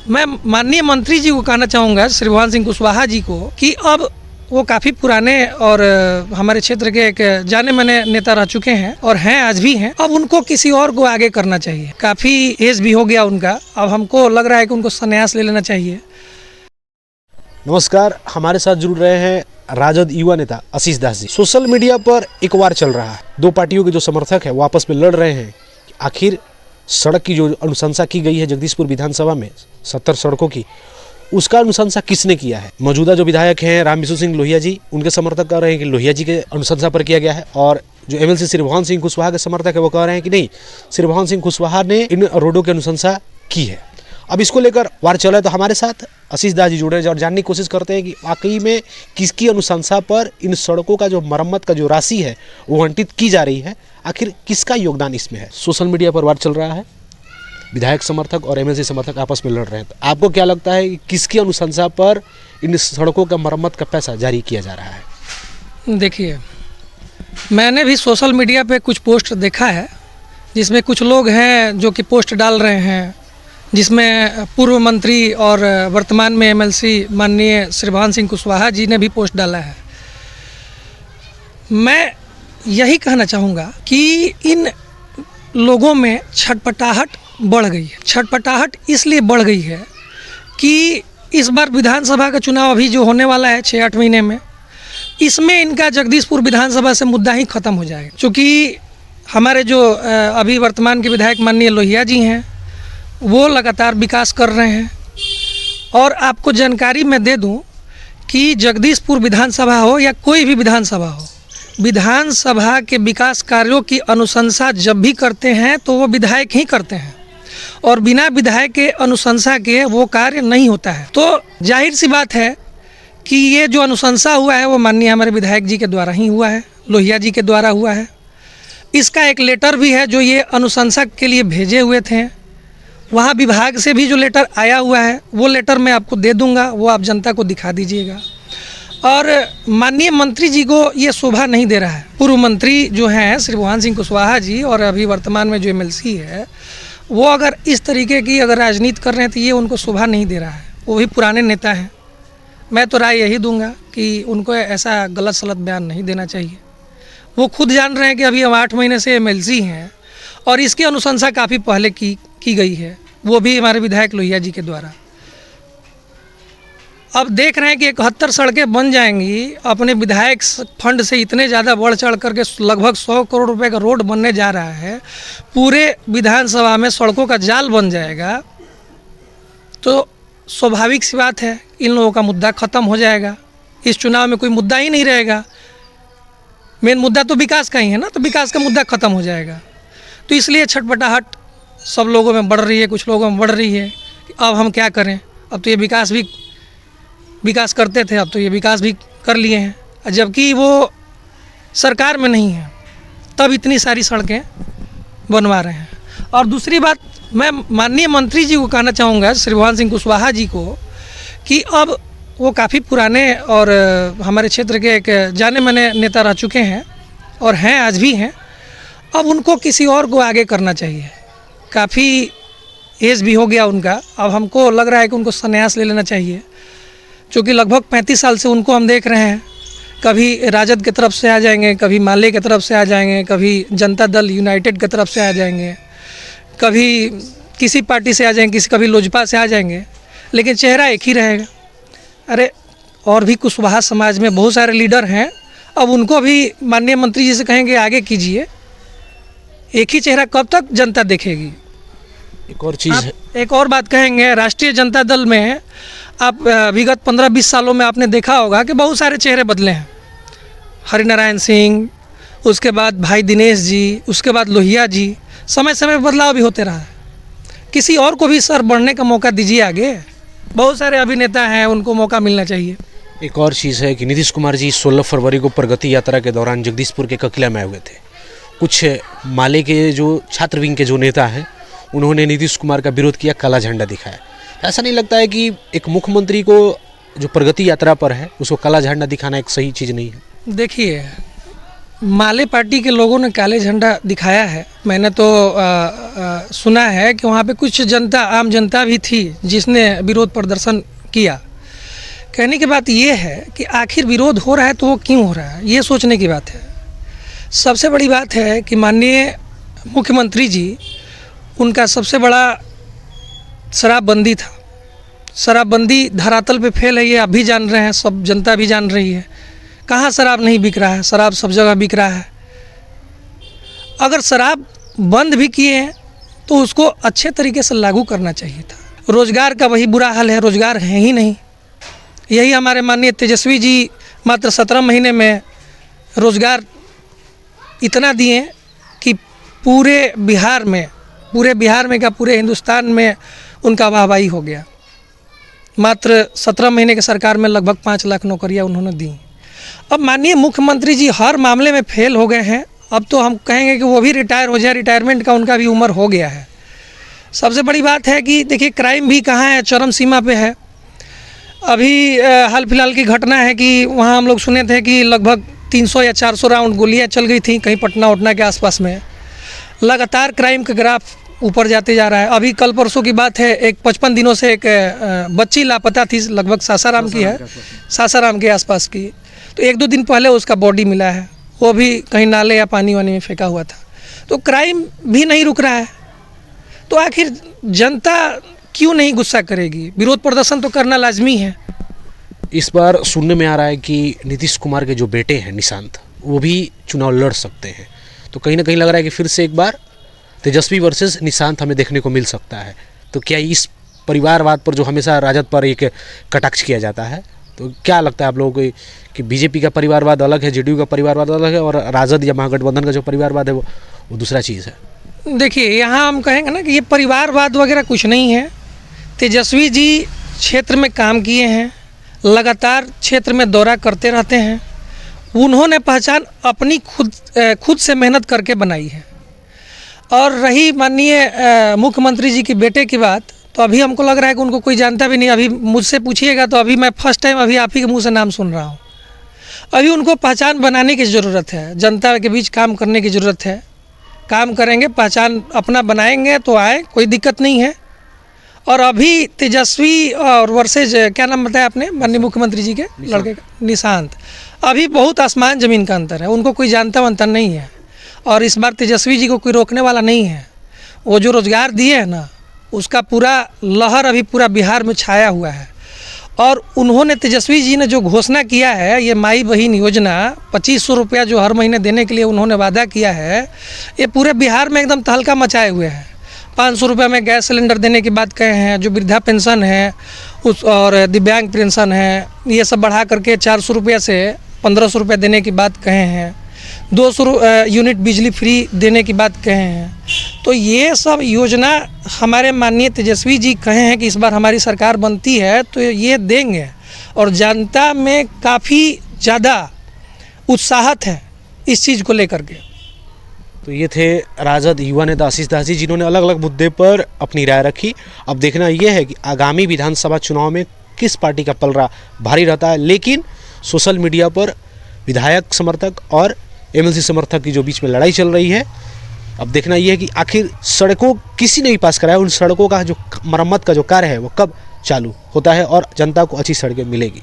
मैं माननीय मंत्री जी को कहना चाहूँगा, श्रीभुवन सिंह कुशवाहा जी को, कि अब वो काफ़ी पुराने और हमारे क्षेत्र के एक जाने माने नेता रह चुके हैं और हैं, आज भी हैं। अब उनको किसी और को आगे करना चाहिए। काफ़ी एज भी हो गया उनका, अब हमको लग रहा है कि उनको संन्यास ले लेना चाहिए। नमस्कार, हमारे साथ जुड़ रहे हैं राजद युवा नेता आशीष दास जी। सोशल मीडिया पर एक वार चल रहा है, दो पार्टियों के जो समर्थक हैं वो आपस में लड़ रहे हैं। आखिर सड़क की जो अनुशंसा की गई है जगदीशपुर विधानसभा में 70 सड़कों की, उसका अनुशंसा किसने किया है? मौजूदा जो विधायक हैं रामविशु सिंह लोहिया जी, उनके समर्थक कह रहे हैं कि लोहिया जी के अनुशंसा पर किया गया है, और जो एमएलसी श्रीभुवन सिंह कुशवाहा के समर्थक है वो कह रहे हैं कि नहीं, श्रीभुवन सिंह कुशवाहा ने इन रोडों की अनुशंसा की है। अब इसको लेकर वार चला है, तो हमारे साथ आशीष दास जी जुड़े हैं और जानने की कोशिश करते हैं कि वाकई में किसकी अनुशंसा पर इन सड़कों का जो मरम्मत का जो राशि है वो आवंटित की जा रही है, आखिर किसका योगदान इसमें है। सोशल मीडिया पर वार चल रहा है, विधायक समर्थक और एमएलसी समर्थक आपस में लड़ रहे हैं, तो आपको क्या लगता है कि किसकी अनुशंसा पर इन सड़कों का मरम्मत का पैसा जारी किया जा रहा है? देखिए, मैंने भी सोशल मीडिया पे कुछ पोस्ट देखा है जिसमें कुछ लोग हैं जो कि पोस्ट डाल रहे हैं, जिसमें पूर्व मंत्री और वर्तमान में एमएलसी माननीय श्रीभुवन सिंह कुशवाहा जी ने भी पोस्ट डाला है। मैं यही कहना चाहूँगा कि इन लोगों में छटपटाहट बढ़ गई है। छटपटाहट इसलिए बढ़ गई है कि इस बार विधानसभा का चुनाव अभी जो होने वाला है 6-8 महीने में, इसमें इनका जगदीशपुर विधानसभा से मुद्दा ही ख़त्म हो जाएगा। क्योंकि हमारे जो अभी वर्तमान के विधायक माननीय लोहिया जी हैं, वो लगातार विकास कर रहे हैं। और आपको जानकारी मैं दे दूं कि जगदीशपुर विधानसभा हो या कोई भी विधानसभा हो, विधानसभा के विकास कार्यों की अनुशंसा जब भी करते हैं तो वो विधायक ही करते हैं, और बिना विधायक के अनुशंसा के वो कार्य नहीं होता है। तो जाहिर सी बात है कि ये जो अनुशंसा हुआ है वो माननीय हमारे विधायक जी के द्वारा ही हुआ है, लोहिया जी के द्वारा हुआ है। इसका एक लेटर भी है जो ये अनुशंसा के लिए भेजे हुए थे, वहाँ विभाग से भी जो लेटर आया हुआ है वो लेटर मैं आपको दे दूंगा, वो आप जनता को दिखा दीजिएगा। और माननीय मंत्री जी को ये शोभा नहीं दे रहा है। पूर्व मंत्री जो हैं श्रीभुवन सिंह कुशवाहा जी और अभी वर्तमान में जो एमएलसी है, वो अगर इस तरीके की अगर राजनीति कर रहे हैं तो ये उनको शोभा नहीं दे रहा है। वो भी पुराने नेता हैं। मैं तो राय यही दूंगा कि उनको ऐसा गलत सलत बयान नहीं देना चाहिए। वो खुद जान रहे हैं कि अभी हम 8 महीने से एमएलसी हैं और इसकी अनुशंसा काफ़ी पहले की गई है, वो भी हमारे विधायक लोहिया जी के द्वारा। अब देख रहे हैं कि 71 सड़कें बन जाएंगी अपने विधायक फंड से, इतने ज़्यादा बढ़ चढ़ करके लगभग 100 करोड़ रुपए का रोड बनने जा रहा है, पूरे विधानसभा में सड़कों का जाल बन जाएगा। तो स्वाभाविक सी बात है इन लोगों का मुद्दा ख़त्म हो जाएगा। इस चुनाव में कोई मुद्दा ही नहीं रहेगा। मेन मुद्दा तो विकास का ही है ना, तो विकास का मुद्दा ख़त्म हो जाएगा। तो इसलिए छटपटाहट सब लोगों में बढ़ रही है, कुछ लोगों में बढ़ रही है कि अब हम क्या करें, अब तो ये विकास करते थे, अब तो ये विकास भी कर लिए हैं, जबकि वो सरकार में नहीं है, तब इतनी सारी सड़कें बनवा रहे हैं। और दूसरी बात, मैं माननीय मंत्री जी को कहना चाहूँगा, श्रीभुवन सिंह कुशवाहा जी को, कि अब वो काफ़ी पुराने और हमारे क्षेत्र के एक जाने माने नेता रह चुके हैं और हैं, आज भी हैं। अब उनको किसी और को आगे करना चाहिए। काफ़ी एज भी हो गया उनका, अब हमको लग रहा है कि उनको संन्यास ले लेना चाहिए। क्योंकि लगभग 35 साल से उनको हम देख रहे हैं, कभी राजद की तरफ से आ जाएंगे, कभी माले की तरफ से आ जाएंगे, कभी जनता दल यूनाइटेड की तरफ से आ जाएंगे, कभी किसी पार्टी से आ जाएंगे, कभी लोजपा से आ जाएंगे, लेकिन चेहरा एक ही रहेगा। अरे, और भी कुशवाहा समाज में बहुत सारे लीडर हैं, अब उनको भी माननीय मंत्री जी से कहेंगे आगे कीजिए। एक ही चेहरा कब तक जनता देखेगी? एक और चीज़, एक और बात कहेंगे, राष्ट्रीय जनता दल में आप विगत 15-20 सालों में आपने देखा होगा कि बहुत सारे चेहरे बदले हैं। हरिनारायण सिंह, उसके बाद भाई दिनेश जी, उसके बाद लोहिया जी, समय समय पर बदलाव भी होते रहा है। किसी और को भी सर बढ़ने का मौका दीजिए आगे। बहुत सारे अभिनेता हैं, उनको मौका मिलना चाहिए। एक और चीज़ है कि नीतीश कुमार जी 16 फरवरी को प्रगति यात्रा के दौरान जगदीशपुर के ककिला में आए हुए थे। कुछ माले के जो छात्र विंग के जो नेता हैं, उन्होंने नीतीश कुमार का विरोध किया, काला झंडा दिखाया। ऐसा नहीं लगता है कि एक मुख्यमंत्री को जो प्रगति यात्रा पर है उसको काला झंडा दिखाना एक सही चीज़ नहीं है? देखिए, माले पार्टी के लोगों ने काले झंडा दिखाया है। मैंने तो सुना है कि वहाँ पे कुछ जनता, आम जनता भी थी जिसने विरोध प्रदर्शन किया। कहने की बात ये है कि आखिर विरोध हो रहा है तो वो क्यों हो रहा है, ये सोचने की बात है। सबसे बड़ी बात है कि माननीय मुख्यमंत्री जी, उनका सबसे बड़ा शराबबंदी था। शराबबंदी धरातल पे फेल है, ये आप भी जान रहे हैं, सब जनता भी जान रही है। कहाँ शराब नहीं बिक रहा है, शराब सब जगह बिक रहा है। अगर शराब बंद भी किए हैं तो उसको अच्छे तरीके से लागू करना चाहिए था। रोज़गार का वही बुरा हाल है, रोज़गार है ही नहीं। यही हमारे माननीय तेजस्वी जी मात्र 17 महीने में रोज़गार इतना दिए कि पूरे बिहार में क्या पूरे हिंदुस्तान में उनका वाहवाही हो गया। मात्र 17 महीने के सरकार में लगभग 5 लाख नौकरियां उन्होंने दी। अब माननीय मुख्यमंत्री जी हर मामले में फेल हो गए हैं। अब तो हम कहेंगे कि वो भी रिटायर हो जाए, रिटायरमेंट का उनका भी उम्र हो गया है। सबसे बड़ी बात है कि देखिए क्राइम भी कहाँ है, चरम सीमा पे है। अभी हाल फिलहाल की घटना है कि वहाँ हम लोग सुने थे कि लगभग 300 या 400 राउंड गोलियाँ चल गई थी कहीं पटना वटना के आसपास में। लगातार क्राइम का ग्राफ ऊपर जाते जा रहा है। अभी कल परसों की बात है, एक 55 दिनों से एक बच्ची लापता थी, लगभग सासाराम की है, सासाराम के आसपास की। तो 1-2 दिन पहले उसका बॉडी मिला है, वो भी कहीं नाले या पानी वानी में फेंका हुआ था। तो क्राइम भी नहीं रुक रहा है। तो आखिर जनता क्यों नहीं गुस्सा करेगी? विरोध प्रदर्शन तो करना लाजमी है। इस बार सुनने में आ रहा है कि नीतीश कुमार के जो बेटे हैं निशांत, वो भी चुनाव लड़ सकते हैं। तो कहीं ना कहीं लग रहा है कि फिर से एक बार तेजस्वी वर्सेस निशांत हमें देखने को मिल सकता है। तो क्या इस परिवारवाद पर जो हमेशा राजद पर एक कटाक्ष किया जाता है, तो क्या लगता है आप लोगों को कि बीजेपी का परिवारवाद अलग है, जेडीयू का परिवारवाद अलग है, और राजद या महागठबंधन का जो परिवारवाद है वो दूसरा चीज़ है? देखिए, यहाँ हम कहेंगे ना कि ये परिवारवाद वगैरह कुछ नहीं है। तेजस्वी जी क्षेत्र में काम किए हैं, लगातार क्षेत्र में दौरा करते रहते हैं। उन्होंने पहचान अपनी खुद से मेहनत करके बनाई है। और रही माननीय मुख्यमंत्री जी की बेटे की बात, तो अभी हमको लग रहा है कि उनको कोई जानता भी नहीं। अभी मुझसे पूछिएगा तो अभी मैं फर्स्ट टाइम अभी आप ही के मुंह से नाम सुन रहा हूँ। अभी उनको पहचान बनाने की ज़रूरत है, जनता के बीच काम करने की ज़रूरत है। काम करेंगे, पहचान अपना बनाएंगे तो आए, कोई दिक्कत नहीं है। और अभी तेजस्वी और वर्सेज क्या नाम बताया आपने माननीय मुख्यमंत्री जी के लड़के का, निशांत, अभी बहुत आसमान ज़मीन का अंतर है। उनको कोई जानता वानता नहीं है। और इस बार तेजस्वी जी को कोई रोकने वाला नहीं है। वो जो रोज़गार दिए हैं ना, उसका पूरा लहर अभी पूरा बिहार में छाया हुआ है। और उन्होंने, तेजस्वी जी ने जो घोषणा किया है, ये माई बहन योजना 2500 रुपया जो हर महीने देने के लिए उन्होंने वादा किया है, ये पूरे बिहार में एकदम तहलका मचाए हुए हैं। 500 रुपये में गैस सिलेंडर देने की बात कहे हैं। जो वृद्धा पेंशन है उस और दिव्यांग पेंशन है, ये सब बढ़ा करके 400 रुपये से 1500 रुपये देने की बात कहे हैं। 200 यूनिट बिजली फ्री देने की बात कहे हैं। तो ये सब योजना हमारे माननीय तेजस्वी जी कहे हैं कि इस बार हमारी सरकार बनती है तो ये देंगे। और जनता में काफ़ी ज़्यादा उत्साहत है इस चीज़ को लेकर के। तो ये थे राजद युवा नेता आशीष दास जी, जिन्होंने अलग अलग मुद्दे पर अपनी राय रखी। अब देखना यह है कि आगामी विधानसभा चुनाव में किस पार्टी का पलड़ा भारी रहता है। लेकिन सोशल मीडिया पर विधायक समर्थक और एमएलसी समर्थक की जो बीच में लड़ाई चल रही है, अब देखना यह है कि आखिर सड़कों किसी ने भी पास कराया, उन सड़कों का जो मरम्मत का जो कार्य है वो कब चालू होता है और जनता को अच्छी सड़कें मिलेगी।